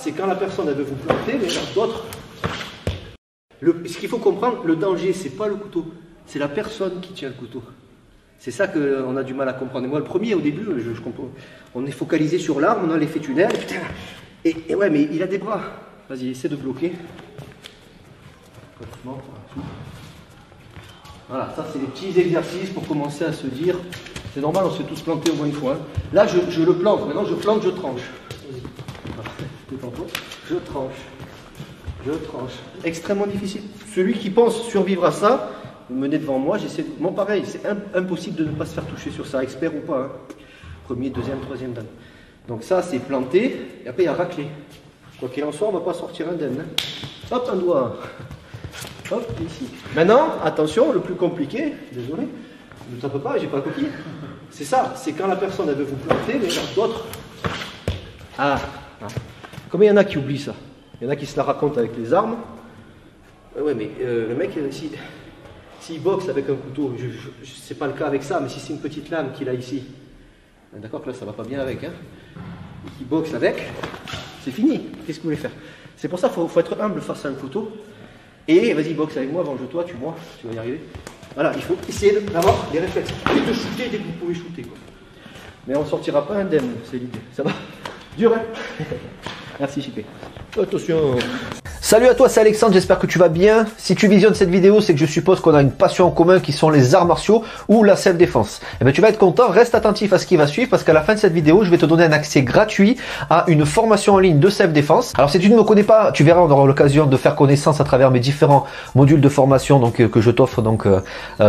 c'est quand la personne elle veut vous planter, mais d'autres. Ce qu'il faut comprendre, le danger, c'est pas le couteau, c'est la personne qui tient le couteau. C'est ça qu'on a du mal à comprendre. Et moi, le premier, au début, je comprends. On est focalisé sur l'arme, on a l'effet tunnel. Et ouais, mais il a des bras. Vas-y, essaie de bloquer. Voilà, ça, c'est des petits exercices pour commencer à se dire. C'est normal, on se fait tous planter au moins une fois. Hein. Là, je le plante. Maintenant, je plante, je tranche. Vas-y. Voilà. Détends-toi. Je tranche. Je tranche. Extrêmement difficile. Celui qui pense survivre à ça, vous menez devant moi, j'essaie de... Bon, pareil, c'est impossible de ne pas se faire toucher sur ça, expert ou pas. Hein. Premier, deuxième, troisième dan. Donc ça, c'est planté, et après, il y a raclé. Quoi qu'il en soit, on ne va pas sortir indemne. Hein. Hop, un doigt. Hop, ici. Maintenant, attention, le plus compliqué, désolé, ne tape pas, j'ai pas la coquille. C'est ça, c'est quand la personne, elle veut vous planter, mais d'autres... Ah, combien il y en a qui oublient ça? Il y en a qui se la racontent avec les armes. Ouais, mais le mec, s'il boxe avec un couteau, c'est pas le cas avec ça, mais si c'est une petite lame qu'il a ici, d'accord que là ça va pas bien avec, hein, qui boxe avec, c'est fini. Qu'est-ce que vous voulez faire? C'est pour ça qu'il faut être humble face à un couteau. Et vas-y, boxe avec moi, venge-toi, tue-moi, tu vas y arriver. Voilà, il faut essayer d'avoir des réflexes. Et de shooter dès que vous pouvez shooter, quoi. Mais on ne sortira pas indemne, c'est l'idée. Ça va? Dur, hein? Merci, JP. Attention. Salut à toi, c'est Alexandre, j'espère que tu vas bien. Si tu visionnes cette vidéo, c'est que je suppose qu'on a une passion en commun qui sont les arts martiaux ou la self-défense. Eh bien, tu vas être content, reste attentif à ce qui va suivre parce qu'à la fin de cette vidéo, je vais te donner un accès gratuit à une formation en ligne de self-défense. Alors, si tu ne me connais pas, tu verras, on aura l'occasion de faire connaissance à travers mes différents modules de formation donc, que je t'offre donc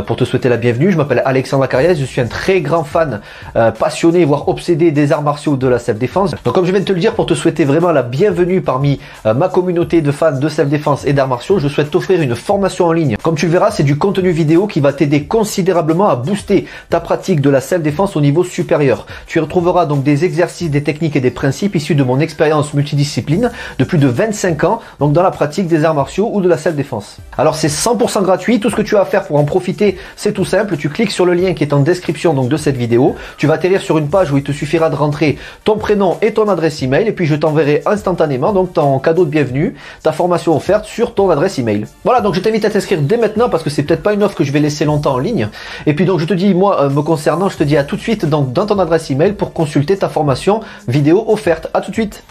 pour te souhaiter la bienvenue. Je m'appelle Alexandre Acariès, je suis un très grand fan, passionné, voire obsédé des arts martiaux de la self-défense. Donc, comme je viens de te le dire, pour te souhaiter vraiment la bienvenue parmi ma communauté de fans de self-défense et d'arts martiaux, je souhaite t'offrir une formation en ligne. Comme tu le verras, c'est du contenu vidéo qui va t'aider considérablement à booster ta pratique de la self-défense au niveau supérieur. Tu y retrouveras donc des exercices, des techniques et des principes issus de mon expérience multidiscipline de plus de 25 ans, donc dans la pratique des arts martiaux ou de la self-défense. Alors c'est 100% gratuit, tout ce que tu as à faire pour en profiter, c'est tout simple, tu cliques sur le lien qui est en description donc de cette vidéo, tu vas atterrir sur une page où il te suffira de rentrer ton prénom et ton adresse email et puis je t'enverrai instantanément donc ton cadeau de bienvenue, ta formation offerte sur ton adresse email. Voilà, donc je t'invite à t'inscrire dès maintenant parce que c'est peut-être pas une offre que je vais laisser longtemps en ligne. Et puis donc je te dis, moi me concernant, je te dis à tout de suite donc dans ton adresse email pour consulter ta formation vidéo offerte. À tout de suite.